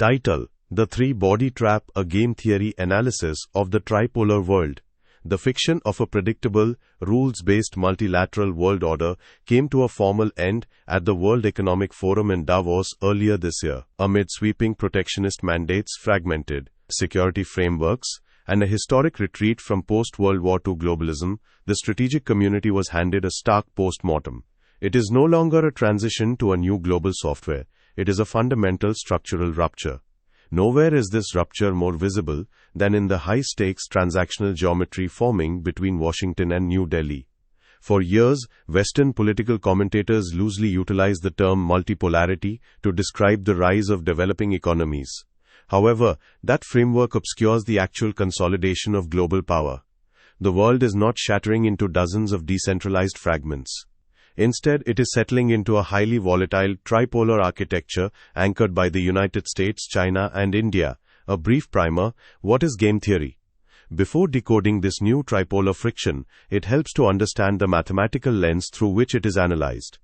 Title: The Three-Body Trap, a Game Theory Analysis of the Tripolar World. The fiction of a predictable, rules-based multilateral world order came to a formal end at the World Economic Forum in Davos earlier this year. Amid sweeping protectionist mandates, fragmented security frameworks, and a historic retreat from post-World War II globalism, the strategic community was handed a stark post-mortem. It is no longer a transition to a new global software. It is a fundamental structural rupture. Nowhere is this rupture more visible than in the high-stakes transactional geometry forming between Washington and New Delhi. For years, Western political commentators loosely utilized the term multipolarity to describe the rise of developing economies. However, that framework obscures the actual consolidation of global power. The world is not shattering into dozens of decentralized fragments. Instead, it is settling into a highly volatile tripolar architecture anchored by the United States, China, and India. A brief primer: what is game theory? Before decoding this new tripolar friction, it helps to understand the mathematical lens through which it is analyzed.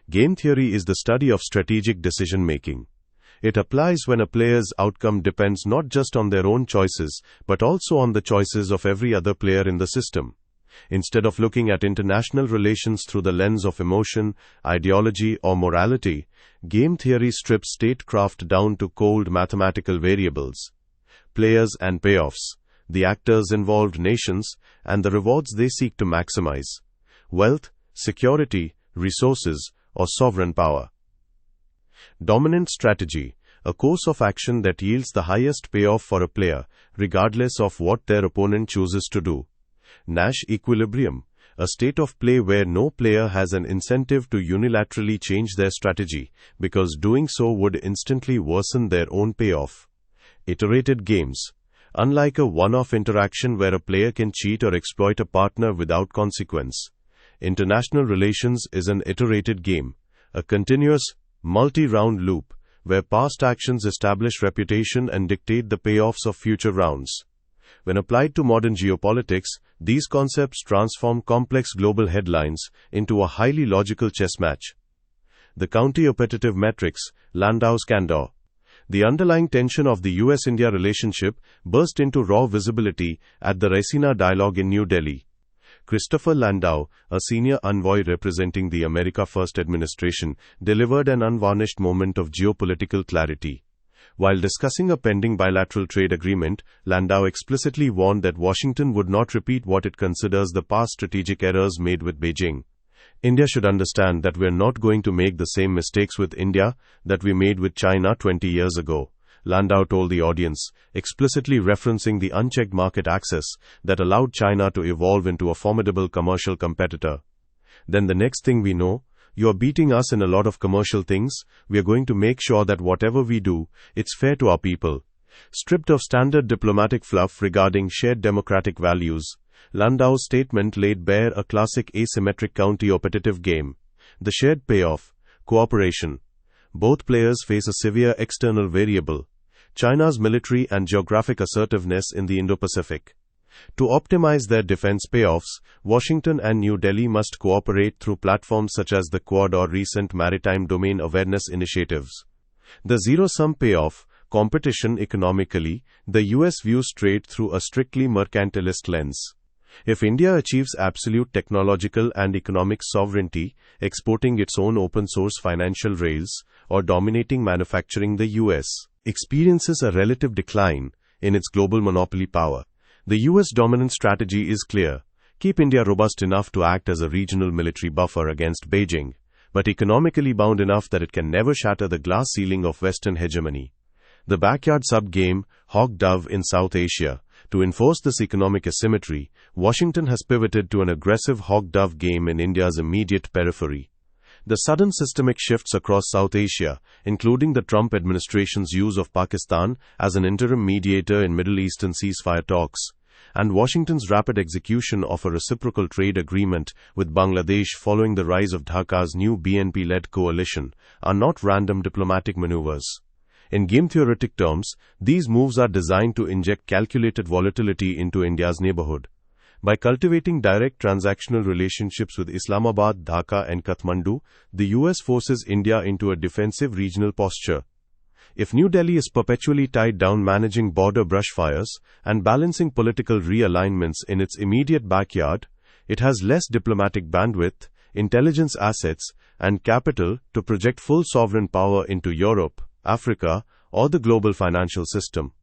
Game theory is the study of strategic decision-making. It applies when a player's outcome depends not just on their own choices, but also on the choices of every other player in the system. Instead of looking at international relations through the lens of emotion, ideology, or morality, game theory strips statecraft down to cold mathematical variables: players and payoffs, the actors involved, nations, and the rewards they seek to maximize: wealth, security, resources, or sovereign power. Dominant strategy: a course of action that yields the highest payoff for a player, regardless of what their opponent chooses to do. Nash equilibrium: a state of play where no player has an incentive to unilaterally change their strategy, because doing so would instantly worsen their own payoff. Iterated games: unlike a one-off interaction where a player can cheat or exploit a partner without consequence, international relations is an iterated game, a continuous, multi-round loop, where past actions establish reputation and dictate the payoffs of future rounds. When applied to modern geopolitics, these concepts transform complex global headlines into a highly logical chess match. The Co-opetitive metrics, Landau's Candor. The underlying tension of the US-India relationship burst into raw visibility at the Raisina dialogue in New Delhi. Christopher Landau, a senior envoy representing the America First administration, delivered an unvarnished moment of geopolitical clarity. While discussing a pending bilateral trade agreement, Landau explicitly warned that Washington would not repeat what it considers the past strategic errors made with Beijing. India should understand that we're not going to make the same mistakes with India that we made with China 20 years ago, Landau told the audience, explicitly referencing the unchecked market access that allowed China to evolve into a formidable commercial competitor. Then the next thing we know, you're beating us in a lot of commercial things. We're going to make sure that whatever we do, it's fair to our people. Stripped of standard diplomatic fluff regarding shared democratic values, Landau's statement laid bare a classic asymmetric co-opetitive game. The shared payoff: cooperation. Both players face a severe external variable: China's military and geographic assertiveness in the Indo-Pacific. To optimize their defense payoffs, Washington and New Delhi must cooperate through platforms such as the Quad or recent maritime domain awareness initiatives. The zero-sum payoff: competition. Economically, the US views trade through a strictly mercantilist lens. If India achieves absolute technological and economic sovereignty, exporting its own open-source financial rails, or dominating manufacturing, the US experiences a relative decline in its global monopoly power. The US dominant strategy is clear: keep India robust enough to act as a regional military buffer against Beijing, but economically bound enough that it can never shatter the glass ceiling of Western hegemony. The backyard sub-game, hawk-dove in South Asia. To enforce this economic asymmetry, Washington has pivoted to an aggressive hawk-dove game in India's immediate periphery. The sudden systemic shifts across South Asia, including the Trump administration's use of Pakistan as an interim mediator in Middle Eastern ceasefire talks, and Washington's rapid execution of a reciprocal trade agreement with Bangladesh following the rise of Dhaka's new BNP-led coalition, are not random diplomatic maneuvers. In game theoretic terms, these moves are designed to inject calculated volatility into India's neighborhood. By cultivating direct transactional relationships with Islamabad, Dhaka, and Kathmandu, the US forces India into a defensive regional posture. If New Delhi is perpetually tied down managing border brushfires and balancing political realignments in its immediate backyard, it has less diplomatic bandwidth, intelligence assets, and capital to project full sovereign power into Europe, Africa, or the global financial system.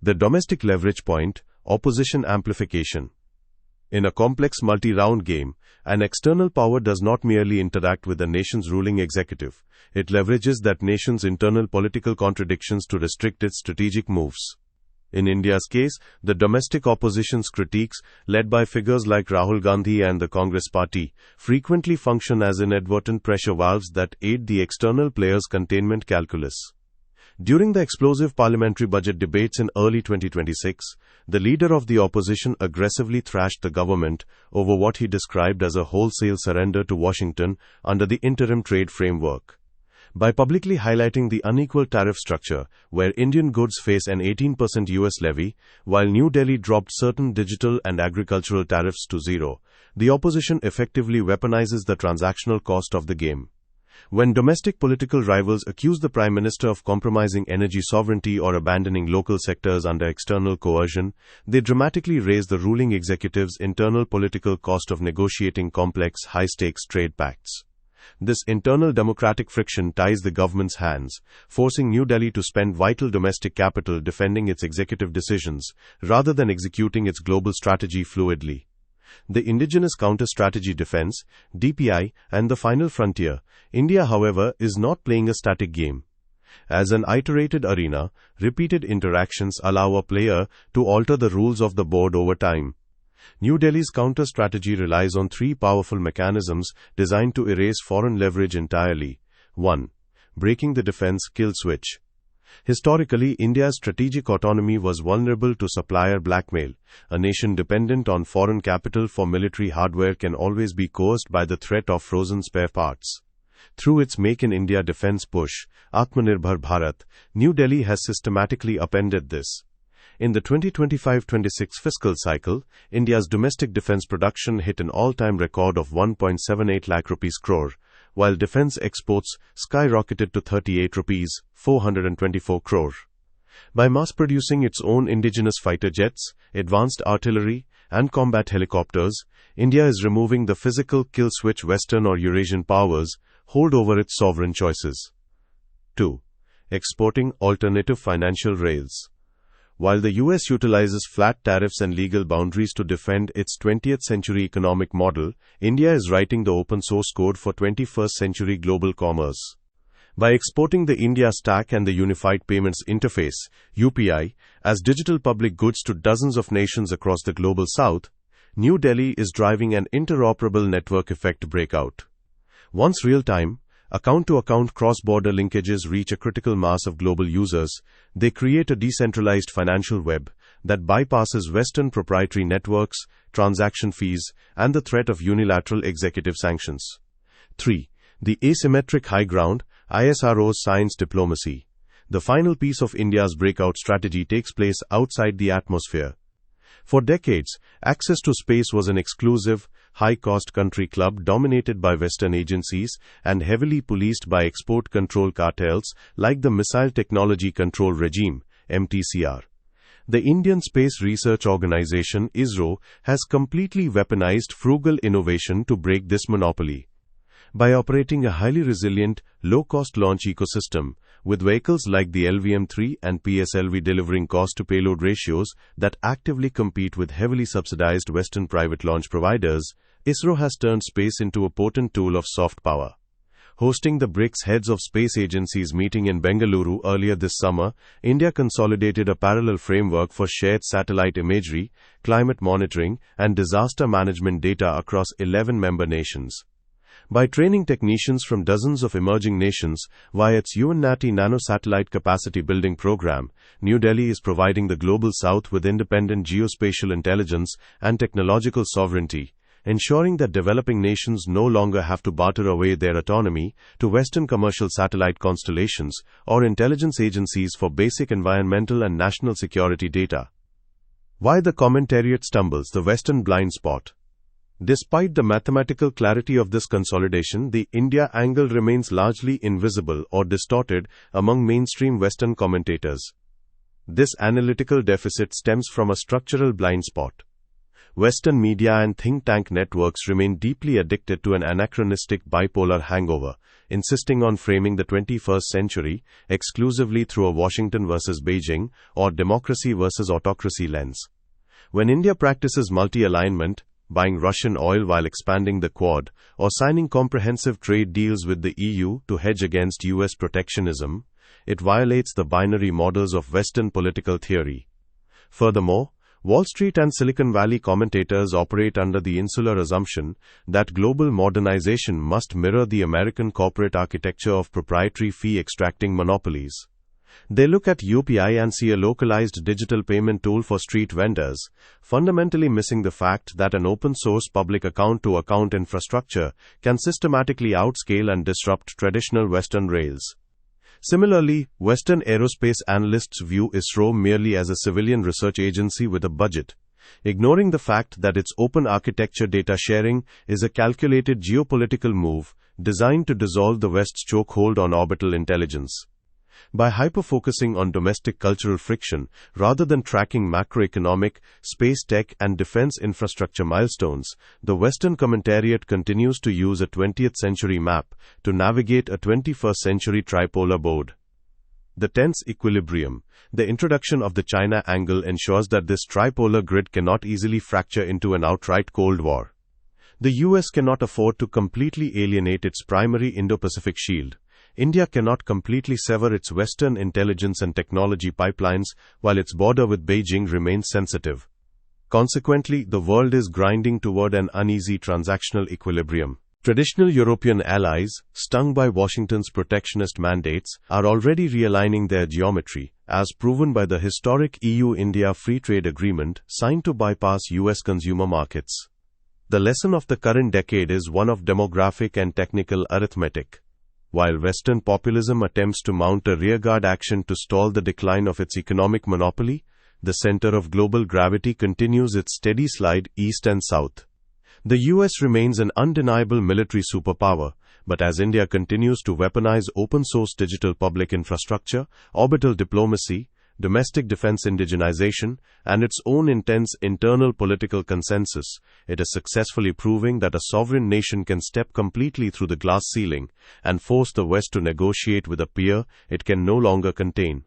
The domestic leverage point, opposition amplification. In a complex multi-round game, an external power does not merely interact with a nation's ruling executive. It leverages that nation's internal political contradictions to restrict its strategic moves. In India's case, the domestic opposition's critiques, led by figures like Rahul Gandhi and the Congress Party, frequently function as inadvertent pressure valves that aid the external player's containment calculus. During the explosive parliamentary budget debates in early 2026, the leader of the opposition aggressively thrashed the government over what he described as a wholesale surrender to Washington under the interim trade framework. By publicly highlighting the unequal tariff structure, where Indian goods face an 18% US levy, while New Delhi dropped certain digital and agricultural tariffs to zero, the opposition effectively weaponizes the transactional cost of the game. When domestic political rivals accuse the Prime Minister of compromising energy sovereignty or abandoning local sectors under external coercion, they dramatically raise the ruling executive's internal political cost of negotiating complex, high-stakes trade pacts. This internal democratic friction ties the government's hands, forcing New Delhi to spend vital domestic capital defending its executive decisions, rather than executing its global strategy fluidly. The Indigenous Counter-Strategy Defense, DPI, and the Final Frontier, India, however, is not playing a static game. As an iterated arena, repeated interactions allow a player to alter the rules of the board over time. New Delhi's counter-strategy relies on three powerful mechanisms designed to erase foreign leverage entirely. 1. Breaking the defense kill switch. Historically, India's strategic autonomy was vulnerable to supplier blackmail. A nation dependent on foreign capital for military hardware can always be coerced by the threat of frozen spare parts. Through its Make in India defense push, Atmanirbhar Bharat, New Delhi has systematically upended this. In the 2025-26 fiscal cycle, India's domestic defense production hit an all-time record of 1.78 lakh rupees crore, while defense exports skyrocketed to 38 rupees 424 crore. By mass-producing its own indigenous fighter jets, advanced artillery, and combat helicopters, India is removing the physical kill switch Western or Eurasian powers hold over its sovereign choices. 2. Exporting alternative financial rails. While the US utilizes flat tariffs and legal boundaries to defend its 20th century economic model, India is writing the open source code for 21st century global commerce. By exporting the India Stack and the Unified Payments Interface, UPI, as digital public goods to dozens of nations across the global south, New Delhi is driving an interoperable network effect breakout. Once real-time, account-to-account cross-border linkages reach a critical mass of global users, they create a decentralized financial web that bypasses Western proprietary networks, transaction fees, and the threat of unilateral executive sanctions. 3. The asymmetric high ground, ISRO's science diplomacy. The final piece of India's breakout strategy takes place outside the atmosphere. For decades, access to space was an exclusive, high-cost country club dominated by Western agencies and heavily policed by export control cartels like the Missile Technology Control Regime, MTCR. The Indian Space Research Organization, ISRO, has completely weaponized frugal innovation to break this monopoly. By operating a highly resilient, low-cost launch ecosystem, with vehicles like the LVM-3 and PSLV delivering cost-to-payload ratios that actively compete with heavily subsidized Western private launch providers, ISRO has turned space into a potent tool of soft power. Hosting the BRICS Heads of Space Agencies meeting in Bengaluru earlier this summer, India consolidated a parallel framework for shared satellite imagery, climate monitoring, and disaster management data across 11 member nations. By training technicians from dozens of emerging nations via its UNNATI nano-satellite capacity building program, New Delhi is providing the global south with independent geospatial intelligence and technological sovereignty, ensuring that developing nations no longer have to barter away their autonomy to Western commercial satellite constellations or intelligence agencies for basic environmental and national security data. Why the Commentariat stumbles, the Western blind spot. Despite the mathematical clarity of this consolidation, the India angle remains largely invisible or distorted among mainstream Western commentators. This analytical deficit stems from a structural blind spot. Western media and think tank networks remain deeply addicted to an anachronistic bipolar hangover, insisting on framing the 21st century exclusively through a Washington versus Beijing or democracy versus autocracy lens. When India practices multi-alignment, buying Russian oil while expanding the Quad, or signing comprehensive trade deals with the EU to hedge against US protectionism, it violates the binary models of Western political theory. Furthermore, Wall Street and Silicon Valley commentators operate under the insular assumption that global modernization must mirror the American corporate architecture of proprietary fee-extracting monopolies. They look at UPI and see a localized digital payment tool for street vendors, fundamentally missing the fact that an open-source public account-to-account infrastructure can systematically outscale and disrupt traditional Western rails. Similarly, Western aerospace analysts view ISRO merely as a civilian research agency with a budget, ignoring the fact that its open architecture data sharing is a calculated geopolitical move designed to dissolve the West's chokehold on orbital intelligence. By hyper-focusing on domestic cultural friction rather than tracking macroeconomic, space tech and defense infrastructure milestones, the Western Commentariat continues to use a 20th century map to navigate a 21st century tripolar board. The tense equilibrium. The introduction of the China angle ensures that this tripolar grid cannot easily fracture into an outright Cold War. The US cannot afford to completely alienate its primary Indo-Pacific shield. India cannot completely sever its Western intelligence and technology pipelines while its border with Beijing remains sensitive. Consequently, the world is grinding toward an uneasy transactional equilibrium. Traditional European allies, stung by Washington's protectionist mandates, are already realigning their geometry, as proven by the historic EU-India Free Trade Agreement signed to bypass US consumer markets. The lesson of the current decade is one of demographic and technical arithmetic. While Western populism attempts to mount a rearguard action to stall the decline of its economic monopoly, the center of global gravity continues its steady slide east and south. The US remains an undeniable military superpower, but as India continues to weaponize open-source digital public infrastructure, orbital diplomacy, domestic defense indigenization, and its own intense internal political consensus, it is successfully proving that a sovereign nation can step completely through the glass ceiling and force the West to negotiate with a peer it can no longer contain.